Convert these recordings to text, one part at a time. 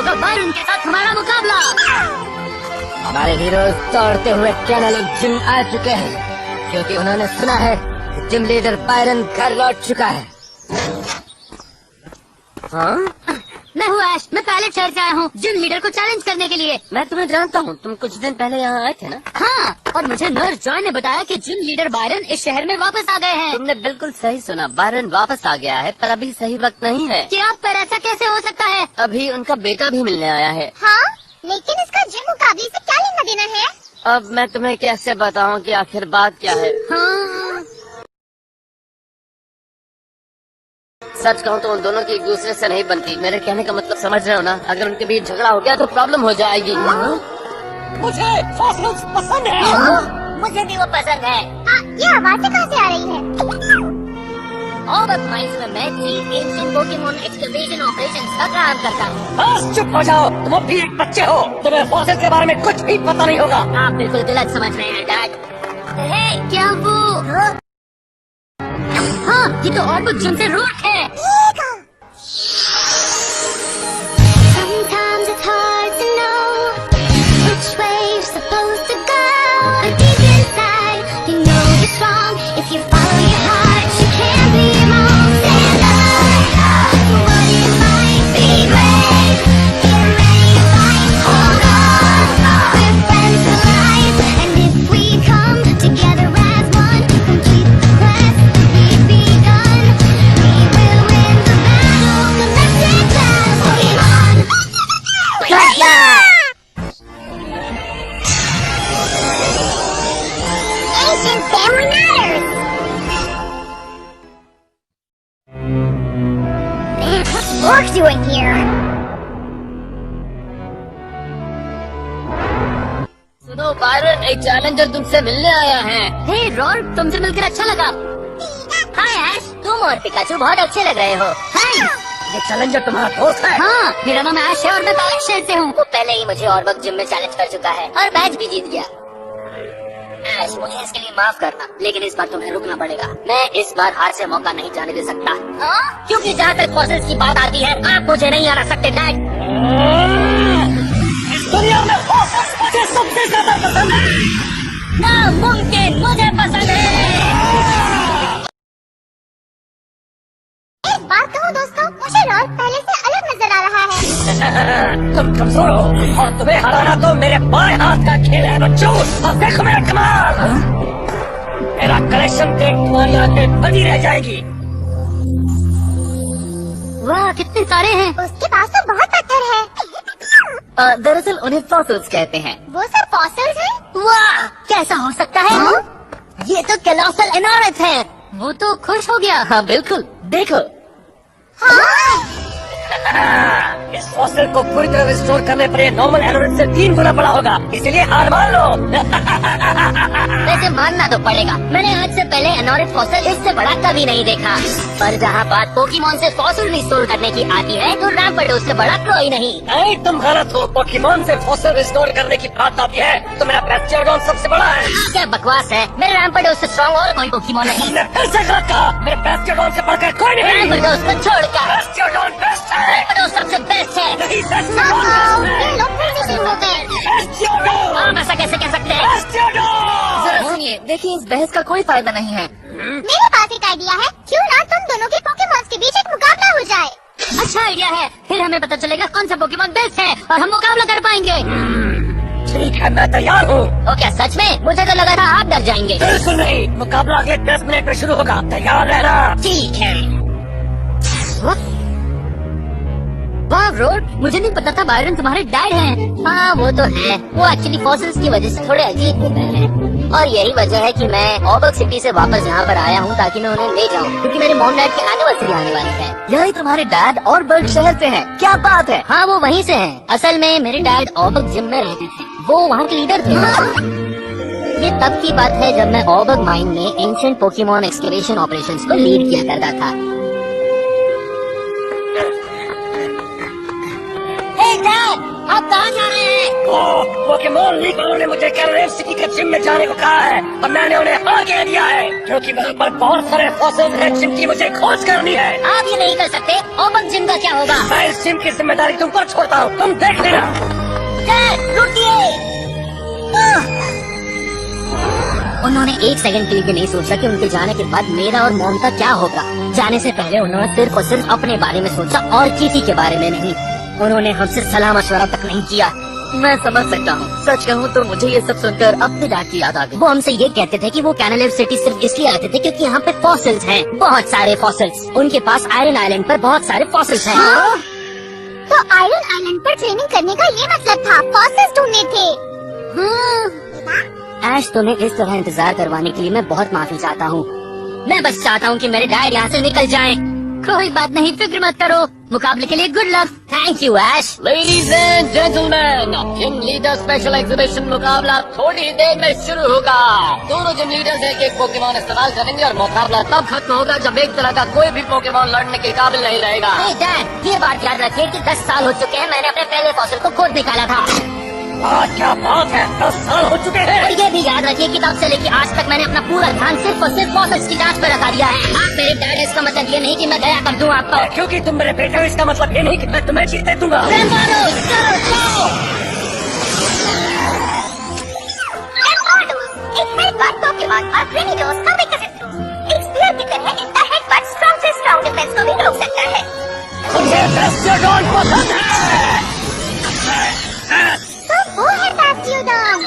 होगा बायरन के साथ हमारा मुकाबला। हमारे हीरोज दौड़ते हुए कैनल जिम आ चुके हैं, क्योंकि उन्होंने सुना है कि जिम लीडर बायरन घर लौट चुका है। हाँ? मैं हूँ ऐश, मैं पहले शहर से आया हूँ जिम लीडर को चैलेंज करने के लिए। मैं तुम्हें जानता हूँ, तुम कुछ दिन पहले यहाँ आए थे ना? हाँ, और मुझे नर्स जॉय ने बताया कि जिम लीडर बायरन इस शहर में वापस आ गए हैं। तुमने बिल्कुल सही सुना, बायरन वापस आ गया है, पर अभी सही वक्त नहीं है। क्या पर ऐसा कैसे हो सकता है? अभी उनका बेटा भी मिलने आया है। हाँ, लेकिन इसका जिम मुकाबले से क्या लेना देना है? अब मैं तुम्हें कैसे बताऊँ कि आखिर बात क्या है। हाँ। सच कहूँ तो उन दोनों की एक दूसरे से नहीं बनती। मेरे कहने का मतलब समझ रहे हो ना? अगर उनके बीच झगड़ा हो गया तो प्रॉब्लम हो जाएगी। मुझे फॉसिल्स पसंद है। मुझे भी वो पसंद है। ये आवाज़ें कहाँ से आ रही है? ऑबक माइंस में मैं chief ancient Pokemon excavation operations का काम करता हूँ। बस चुप हो जाओ, तुम अब भी एक बच्चे हो, तुम्हें फॉसिल के बारे में कुछ भी पता नहीं होगा। आप बिल्कुल गलत समझ रहे हैं डैड। क्या वो? हाँ, ये तो ऑबक जिम से रूट है। Sometimes it's hard to know which way you're supposed to go. But deep inside, you know it's wrong. If you follow your heart, you can't be wrong. Stand up for what it might be great. Get ready to fight. Hold on, we're friends for life. And if we come together as one, complete the quest that we've begun. We will win the battle. So let's take that Pokemon. Ancient Family Matters! Man, what's Rourke doing here? सुनो Byron, एक challenger तुमसे मिलने आया है। हे रॉर्क, तुमसे मिलकर अच्छा लगा। हाय ऐश, तुम और पिकाचू बहुत अच्छे लग रहे हो। हाय। ये चैलेंजर तुम्हारा दोस्त है? हाँ, मेरा नाम ऐश है और मैं पहले शहर से हूँ। वो पहले ही मुझे ऑबक जिम में चैलेंज कर चुका है और मैच भी जीत गया। ऐश, मुझे इसके लिए माफ करना, लेकिन इस बार तुम्हें रुकना पड़ेगा। मैं इस बार हार से मौका नहीं जाने दे सकता। क्योंकि जहाँ तक फॉसिल्स की बात आती है, आप मुझे नहीं हरा सकते डैड। इस दुनिया में फॉसिल्स मुझे सबसे ज्यादा पसंद है। नामुमकिन, मुझे पसंद है। एक बात कहूँ दोस्तों, मुझे रॉर्क पहले से अलग नजर आ रहा है। तुम कमजोर हो और तुम्हें हराना तो मेरे बाएं हाथ का खेल है बच्चों। अब देखो मेरा कमाल, मेरा कलेक्शन देख तुम्हारी आंखें बंदी रह जाएगी। वाह, कितने सारे हैं। उसके पास तो बहुत पत्थर है। दरअसल उन्हें फॉसिल्स कहते हैं। वो सब फॉसिल्स हैं? वाह, कैसा हो सकता है? ये तो कोलोसल एनोरथ है। वो तो खुश हो गया। हाँ बिल्कुल, देखो। इस फॉसिल को पूरी तरह रिस्टोर करने पर ये नॉर्मल एनोरथ से 3 गुना बड़ा होगा, इसलिए हार मान लो। वैसे मानना तो पड़ेगा, मैंने आज से पहले एनोरथ फॉसिल इससे बड़ा कभी नहीं देखा। पर जहाँ बात पोकेमॉन से फॉसिल रिस्टोर करने की आती है, तो रैम्पर्डोस से बड़ा कोई नहीं। नहीं, तुम गलत हो। पोकेमॉन से फॉसिल रिस्टोर करने की बात आती है तो मेरा बैस्टियोडॉन सबसे बड़ा है। क्या बकवास है, मेरे रैम्पर्डोस से स्ट्रॉन्ग और कोई पोकेमॉन नहीं। तुमने फिर से गलत कहा, मेरे बैस्टियोडॉन से बढ़कर कोई नहीं। रैम्पर्डोस को छोड़कर बैस्टियोडॉन बेस्ट है। रैम्पर्डोस सबसे बेस्ट है। नहीं, बैस्टियोडॉन बेस्ट है। ये लोग फिर से शुरू हो गए। बैस्टियोडॉन! आप ऐसा कैसे कह सकते हैं? बैस्टियोडॉन! जरा सुनिए, देखिए इस बहस का कोई फायदा नहीं है। मेरे पास एक आइडिया है, क्यों ना तुम दोनों के पोकेमॉन्स के बीच एक मुकाबला हो जाए। अच्छा आइडिया है, फिर हमें पता चलेगा कौन सा पोकेमॉन बेस्ट है और हम मुकाबला कर पाएंगे। ठीक है, मैं तैयार हूँ। ओ क्या सच में? मुझे तो लगा था आप डर जाएंगे। बिल्कुल नहीं, मुकाबला अगले 10 मिनट में शुरू होगा, तैयार रहना। ठीक है। वाह रोड, मुझे नहीं पता था बायरन तुम्हारे डैड हैं। हाँ वो तो है, वो एक्चुअली फॉसिल्स की वजह से थोड़े अजीब हो गए हैं और यही वजह है कि मैं ऑबक सिटी से वापस यहाँ पर आया हूँ ताकि मैं उन्हें ले जाऊँ, क्योंकि मेरे मॉम डैड की एनिवर्सरी आने वाली है। यही तुम्हारे डैड और बर्ग शहर से हैं, क्या बात है? हाँ वो वहीं से हैं। असल में मेरे डैड ऑबक जिम में रहते थे, वो वहाँ के लीडर थे। ये तब की बात है जब मैं ऑबक माइन में एंशिएंट पोकेमॉन एक्सकवेशन ऑपरेशंस को लीड किया करता था। आप कहाँ जा रहे हैं? पोकेमॉन लीग वालों ने मुझे कैलोरेट सिटी के जिम में जाने को कहा है और मैंने उन्हें हाँ कह दिया है क्योंकि वहाँ पर बहुत सारे फॉसिल्स हैं जिनकी मुझे खोज करनी है। आप ये नहीं कर सकते। ओपन जिम का क्या होगा? मैं इस जिम की जिम्मेदारी तुम पर छोड़ता हूँ, तुम देख लेना। रुकिए। उन्होंने एक सेकंड के लिए भी नहीं सोचा कि उनके जाने के बाद मेरा और मॉम का क्या होगा। जाने से पहले उन्होंने सिर्फ और सिर्फ अपने बारे में सोचा और किसी के बारे में नहीं। उन्होंने हमसे सलाह मशवरा तक नहीं किया। मैं समझ सकता हूँ। सच कहूँ तो मुझे ये सब सुनकर अपने डैड की याद आ गई। वो हमसे ये कहते थे कि वो कैनालेव सिटी सिर्फ इसलिए आते थे क्योंकि यहाँ पे फॉसिल्स हैं, बहुत सारे फॉसिल्स। उनके पास आयरन आइलैंड पर बहुत सारे फॉसिल्स हैं। तो आयरन आइलैंड पर ट्रेनिंग करने का ये मतलब था, फॉसिल्स ढूंढने थे। ऐश, तुम्हें इस तरह इंतजार करवाने के लिए मैं बहुत माफी चाहता हूँ। मैं बस चाहता हूँ कि मेरे डैड यहाँ से निकल जाएं। कोई बात नहीं, फिक्र मत करो। मुकाबले के लिए good luck. Thank you Ash. Ladies and gentleman, gym leader special exhibition मुकाबला थोड़ी ही देर में शुरू होगा। दोनों जिम लीडर्स एक पोकेमॉन इस्तेमाल करेंगे और मुकाबला तब खत्म होगा जब एक तरह का कोई भी पोकेमॉन लड़ने के काबिल नहीं रहेगा। डैड, ये बात याद रखिए कि 10 साल हो चुके हैं मैंने अपने पहले फॉसिल को खुद निकाला था। क्या बात है, 10 साल हो चुके हैं। और ये भी याद रखिए कि तब से लेकर आज तक मैंने अपना पूरा ध्यान सिर्फ और सिर्फ फॉसिल्स की जांच पर लगा दिया है। आप मेरे डैड, इसका मतलब ये नहीं कि मैं दया कर दूं आप पर। क्योंकि तुम मेरे बेटे हो इसका मतलब ये नहीं कि मैं तुम्हें जीतने दूंगा। एक हेडबट पोकेमॉन और ग्रेनिडोस का विकसित रूप एक स्पीयर की तरह इनका हेडबट स्ट्रॉन्ग से स्ट्रॉन्ग डिफेंस को भी रोक सकता है। मुझे बेस्टियोडॉन पसंद है। तो वो है बैस्टियोडॉन।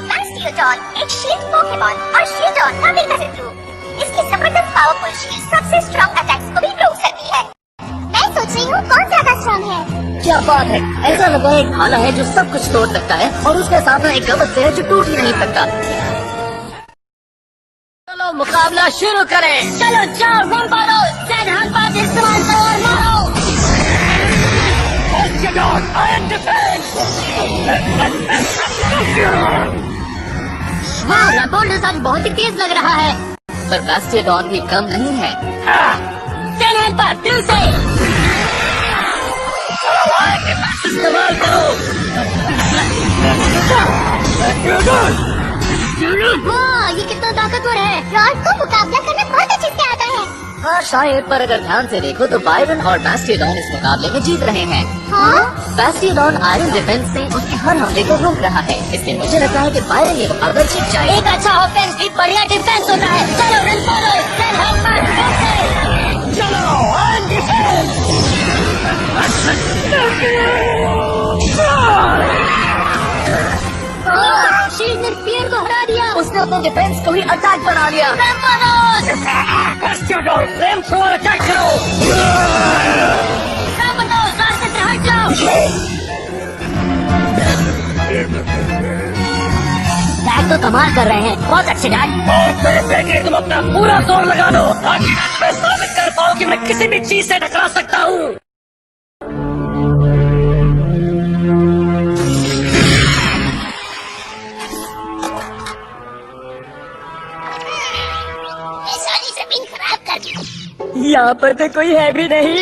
बैस्टियोडॉन एक शील्ड पोकेमॉन और शील्डॉन का विकसित रूप। इसकी जबरदस्त पावरफुल शील्ड सबसे स्ट्रॉन्ग अटैक्स को भी रोक सकती है। मैं सोच रही हूँ कौन ज्यादा स्ट्रॉन्ग है। क्या बात है, ऐसा लगा एक भाला है जो सब कुछ तोड़ सकता है और उसके सामने एक गबस है जो टूट ही नहीं सकता। चलो मुकाबला शुरू करें। चलो जाओ, रन मारो, सेड हाथ पास इस्तेमाल करो और मारो। बेस्टियोडॉन आयरन डिफेंस। वाह, रैपोल्डस आज बहुत ही तेज लग रहा है। पर बैस्टियोडॉन भी कम नहीं है। सेड हाथ पास दिल से इस्तेमाल करो। वाह, ये कितना ताकतवर है। रॉड को मुकाबला करना बहुत अच्छे से आता है। हाँ शायद, पर अगर ध्यान से देखो तो बायरन और बैस्टियोडॉन इस मुकाबले में जीत रहे हैं। हाँ? बैस्टियोडॉन आयरन डिफेंस से उसके हर हमले को रोक रहा है, इसलिए मुझे लगता है कि बायरन ये मुकाबला जीत जाए। एक अच्छा ऑफेंस भी बढ़िया डिफेंस होता है। चलो रन मारो, सेड हाथ पास। चलो आयरन डिफेंस। शील्ड ने स्पीयर को हरा दिया। उसने अपने डिफेंस को ही अटैक बना लिया। बेस्टियोडॉन फ्लेम थ्रोअर अटैक करो। रास्ते से हट जाओ। डैड तो कमाल कर रहे हैं, बहुत अच्छे डैड। मेरे बेटे, तुम अपना पूरा जोर लगा दो ताकि मैं साबित कर पाऊँ कि मैं किसी भी चीज से टकरा सकता हूँ। सारी जमीन खराब कर दी। यहाँ पर तो कोई है भी नहीं।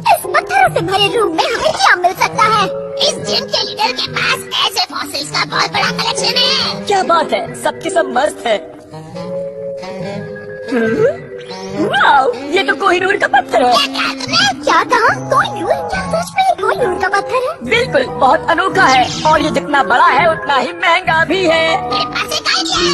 इस पत्थरों से भरे रूम में हमें क्या मिल सकता है? इस जिम के लीडर के पास ऐसे फॉसिल्स का बहुत बड़ा कलेक्शन है। क्या बात है, सबके सब मस्त है। वाओ, ये तो कोहिनूर का पत्थर है। क्या कहा? कोहिनूर? क्या सच में कोहिनूर का पत्थर है? बिल्कुल, बहुत अनोखा है और ये जितना बड़ा है उतना ही महंगा भी है। मेरे पास एक आइडिया है।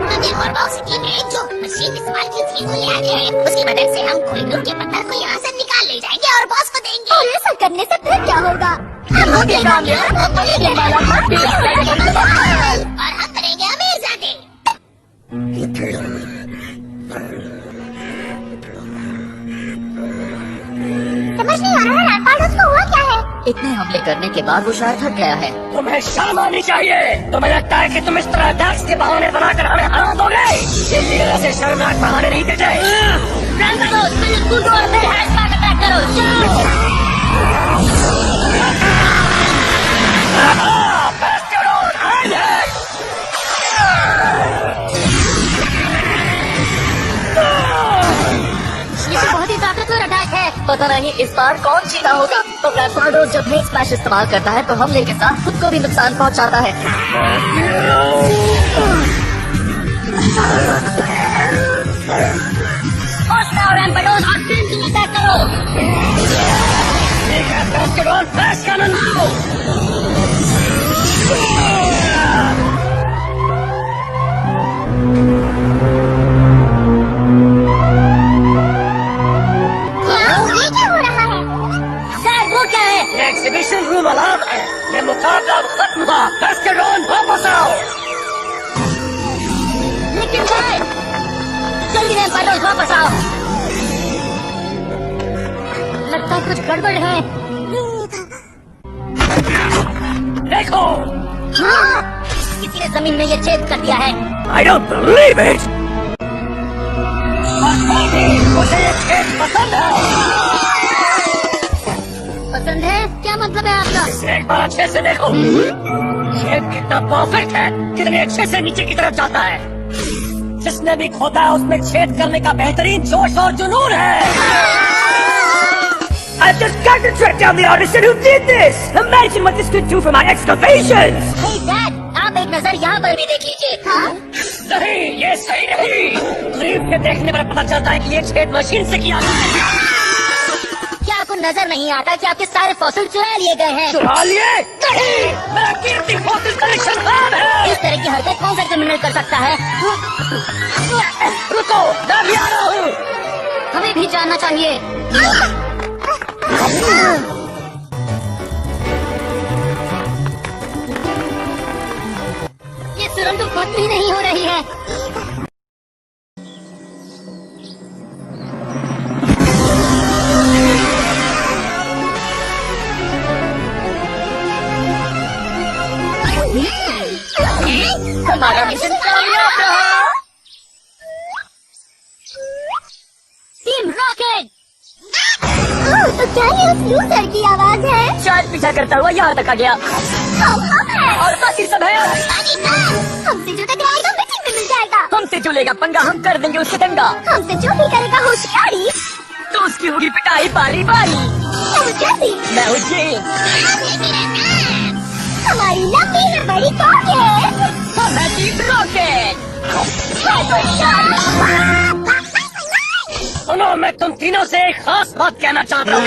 हमने हॉर्बॉक्स सिटी में जो मशीन इस्तेमाल की थी वो ले आते हैं। उसकी मदद से हम कोहिनूर के पत्थर को यहाँ से निकाल ले जाएंगे और बॉस को देंगे। और ऐसा करने से फिर क्या होगा? हम होंगे कामयाब और हम करेंगे अमीरजादे। समझ नहीं आ रहा है रैम्पार्डोस को हुआ क्या है? इतने हमले करने के बाद वो शायद थक गया है। तुम्हें शर्म आनी चाहिए। तुम्हें लगता है कि तुम इस तरह अटैक्स के बहाने बनाकर हमें हरा दोगे? इसलिए ऐसे शर्मनाक बहाने नहीं देते। कूदो और फिर हैशटैग अटैक करो। ये तो बहुत ही ताकतवर अटैक है। पता नहीं इस बार कौन जीता होगा। तो ब्लैकबर्ड जब हेट स्मैश इस्तेमाल करता है तो हमले के साथ खुद को भी नुकसान पहुंचाता है। रैम्पेडोज और टीम को अटैक करो। ये क्या हो रहा है? सर वो क्या है? एग्जीबिशन रूम अलार्म है। ये मुकाबला खत्म हुआ। बैस्केटबॉल वापस आओ। लेकिन भाई जल्दी रैम्पेडोज वापस आओ। लगता है कुछ गड़बड़ है। देखो। हाँ, किसी ने जमीन में ये छेद कर दिया है। I don't believe it. मुझे ये खेल पसंद है। पसंद है? क्या मतलब है आपका? एक बार अच्छे से देखो। खेल कितना परफेक्ट है, कितने अच्छे से नीचे की तरफ जाता है। जिसने भी खोदा है उसमें छेद करने का बेहतरीन जोश और जुनून है। I've just got to track down the artist who did this. Imagine what this could do for my excavations. Hey Dad, आप एक नजर यहाँ पर भी देख लीजिए। हाँ? नहीं, ये सही नहीं। करीब के देखने पर पता चलता है कि ये छेद मशीन से किया गया है। क्या आपको नजर नहीं आता कि आपके सारे फॉसिल चुरा लिए गए हैं? चुरा लिए? नहीं, मेरा कीमती फॉसिल कलेक्शन खराब है। इस तरह की हरकत कौन सा क्रिमिनल कर सकता है? रुको, मैं भी आ रहा हूँ। हमें भी जानना चाहिए। ये सुरंग तो खत्म ही नहीं हो रही है। हमारा मिशन कामयाब रहा। Team rocket. तो क्या ये उस लूजर की आवाज है? शायद पीछा करता हुआ यहाँ तक आ गया। हम हैं। और बाकी सब है। हमसे जो टकराएगा मिट्टी में मिल जाएगा। हमसे जो लेगा पंगा हम कर देंगे उससे दंगा। हमसे जो भी करेगा होशियारी तो उसकी होगी पिटाई बारी बारी। हम कैसी? मैं हूँ जेम्स। हमारी लंबी है बड़ी रॉकेट। हम है टीम रॉकेट। सुनो, मैं तुम तीनों से एक खास बात कहना चाहता हूँ।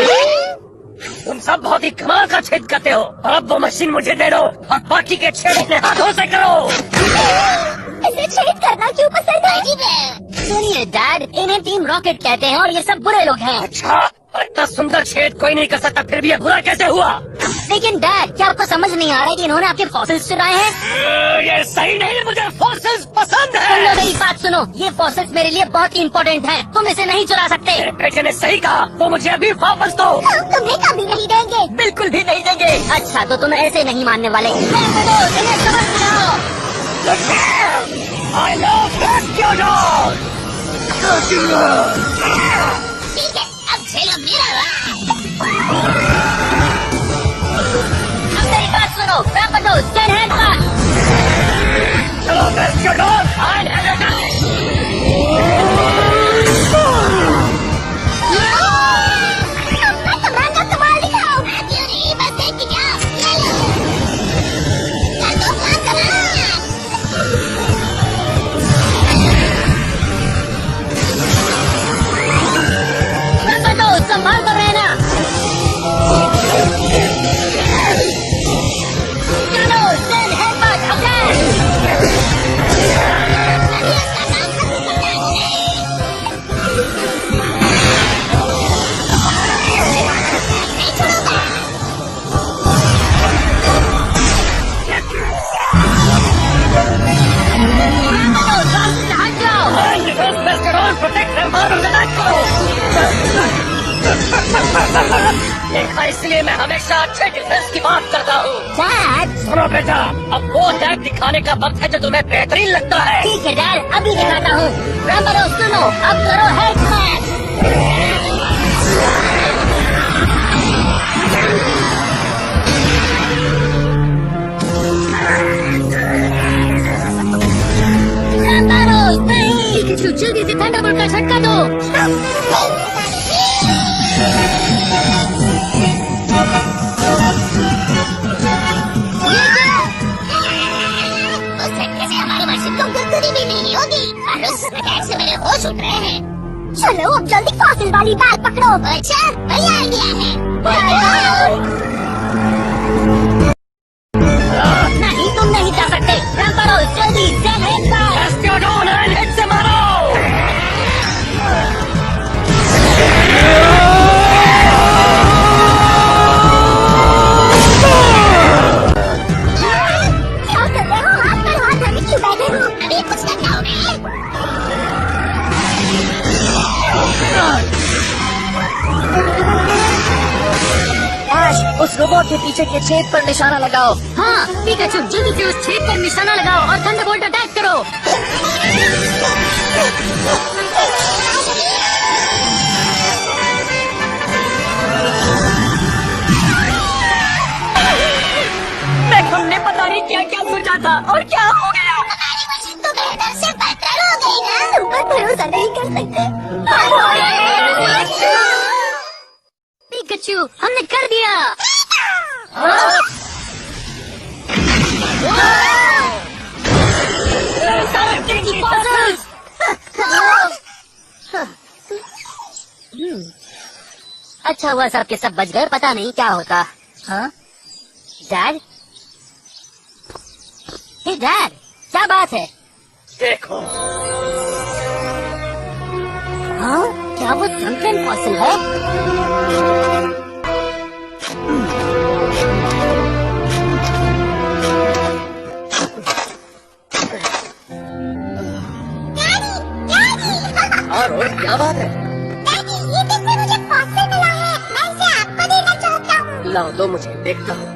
तुम सब बहुत ही कमाल का छेद करते हो। अब वो मशीन मुझे दे दो और बाकी के छेद अपने हाथों से करो। इसे छेद करना क्यों पसंद है? सुनिए डैड, इन्हें टीम रॉकेट कहते हैं और ये सब बुरे लोग हैं। अच्छा, इतना सुंदर छेद कोई नहीं कर सकता, फिर भी ये बुरा कैसे हुआ? लेकिन डैड, क्या आपको समझ नहीं आ रहा है कि इन्होंने आपके फॉसिल्स चुराए हैं? ये सही नहीं, मुझे फॉसिल्स पसंद सुन लो, है। मेरी बात सुनो। ये फॉसिल्स मेरे लिए बहुत ही इम्पोर्टेंट हैं। तुम इसे नहीं चुरा सकते। मेरे बेटे ने सही कहा, तो मुझे अभी वापस दो। हम तुम्हें कभी नहीं देंगे। बिल्कुल भी नहीं देंगे। अच्छा, तो तुम ऐसे नहीं मानने वाले। इन्हें समझ जाओ। I love basketball. ठीक है, अब खेलो मेरा राज। अब मेरी बात सुनो। रैम्पेडोज, टेन हैंड पास। चलो basketball, and have a अपना कमाल का कमाल दिखाओ। क्यों नहीं, बस देख के जाओ। कर दो अपना कमाल। रैम्पेडोज, संभाल कर रहना। चलो, टेन हैंड पास, अटैक। रैम्पेडोज, बाहर से हट जाओ। basketball, protect them out of the net. देखा, इसलिए मैं हमेशा अच्छे डिफेंस की बात करता हूँ। डैड, सुनो बेटा, अब वो टैग दिखाने का वक्त है जो तुम्हें बेहतरीन लगता है। ठीक है डैड, अभी दिखाता हूँ। रैम्पेडोज, सुनो, अब करो हेड स्मैश। रैम्पेडोज, नहीं। जल्दी से थंडरबोल्ट का झटका दो। होश उठ रहे हैं। चलो अब जल्दी फॉसिल वाली बैग पकड़ो। अच्छा बढ़िया आइडिया है। नहीं तुम नहीं जा सकते। जंप करो जल्दी से। क्या कर रहे हो? हाथ पर हाथ रख के क्यों बैठे हो? अभी कुछ नहीं खाओगे। ऐश, उस रोबोट के पीछे के छेद पर निशाना लगाओ। हाँ पिकाचू, जल्दी से उस छेद पर निशाना लगाओ और थंडरबोल्ट अटैक करो। हमने पता नहीं क्या क्या सोचा था और क्या हो गया। हमारी मशीन तो बेहतर से बेहतर हो गई ना। तुम पर भरोसा नहीं कर सकते। पिकाचू, हमने कर दिया। अच्छा हुआ सब के सब बच गए, पता नहीं क्या होता। हाँ डैड, हे डैड, क्या बात है? देखो, हाँ क्या वो सनकेन फॉसिल है? और क्या बात है? डैडी, ये देखो मुझे फॉसिल मिला है। मैं इसे आपको देना चाहता हूँ। लाओ दो मुझे, देखता हूँ।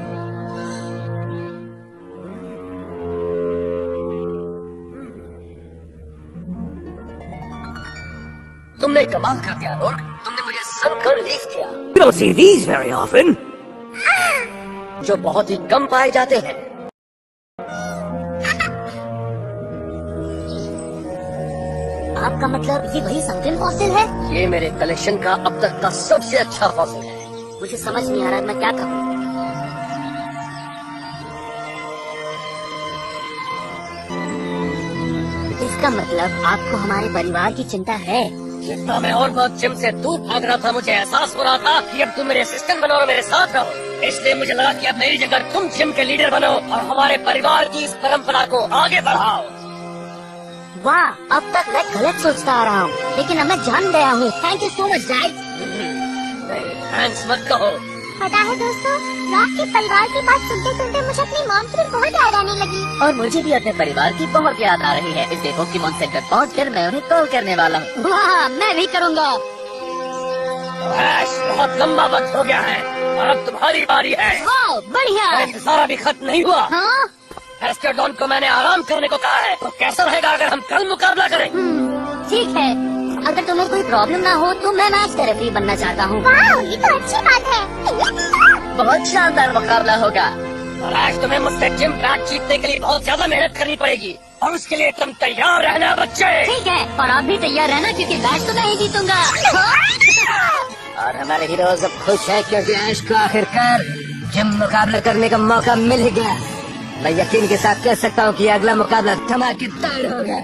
तुमने कमाल कर दिया रोर्क, तुमने मुझे सनकर्न लीफ किया। You don't see these very often. जो बहुत ही कम पाए जाते हैं। आपका मतलब ये वही सनकेन फॉसिल है? ये मेरे कलेक्शन का अब तक का सबसे अच्छा फॉसिल है। मुझे समझ नहीं आ रहा मैं क्या करूँ। इसका मतलब आपको हमारे परिवार की चिंता है। जितना मैं और बहुत जिम से दूर भाग रहा था, मुझे एहसास हो रहा था कि अब तुम मेरे असिस्टेंट बनो और मेरे साथ रहो। इसलिए मुझे लगा कि अब मेरी जगह तुम जिम के लीडर बनो और हमारे परिवार की इस परंपरा को आगे बढ़ाओ। वाह, अब तक मैं गलत सोचता आ रहा हूँ, लेकिन अब मैं जान गया हूँ। Thank you so much dad. Thanks मत कहो। पता है दोस्तों, रॉक के परिवार की बात सुनते सुनते मुझे अपनी मॉम की भी बहुत याद आने लगी। और मुझे भी अपने परिवार की बहुत याद आ रही है। इसलिए पोकेमॉन सेंटर पहुँचकर मैं उन्हें कॉल करने वाला हूँ। वाह, मैं भी करूँगा। बहुत लंबा वक्त हो गया है और अब तुम्हारी बारी है। वाह बढ़िया। इंतजार अभी खत्म नहीं हुआ। हाँ एस्ट्रोडॉन को मैंने आराम करने को कहा है, तो कैसा रहेगा अगर हम कल मुकाबला करें? ठीक है, अगर तुम्हें कोई प्रॉब्लम ना हो तो मैं मैच का रेफरी बनना चाहता हूँ। वाह, ये तो अच्छी बात है। बहुत शानदार मुकाबला होगा और आज तुम्हें मुझसे जिम मैच जीतने के लिए बहुत ज्यादा मेहनत करनी पड़ेगी और उसके लिए तुम तैयार रहना बच्चे। ठीक है, और आप भी तैयार रहना क्योंकि मैच तो मैं ही जीतूंगा। और हमारे हीरोज अब खुश है क्योंकि ऐश को आखिरकार जिम मुकाबला करने का मौका मिल गया। मैं यकीन के साथ कह सकता हूँ कि अगला मुकाबला धमाकेदार होगा।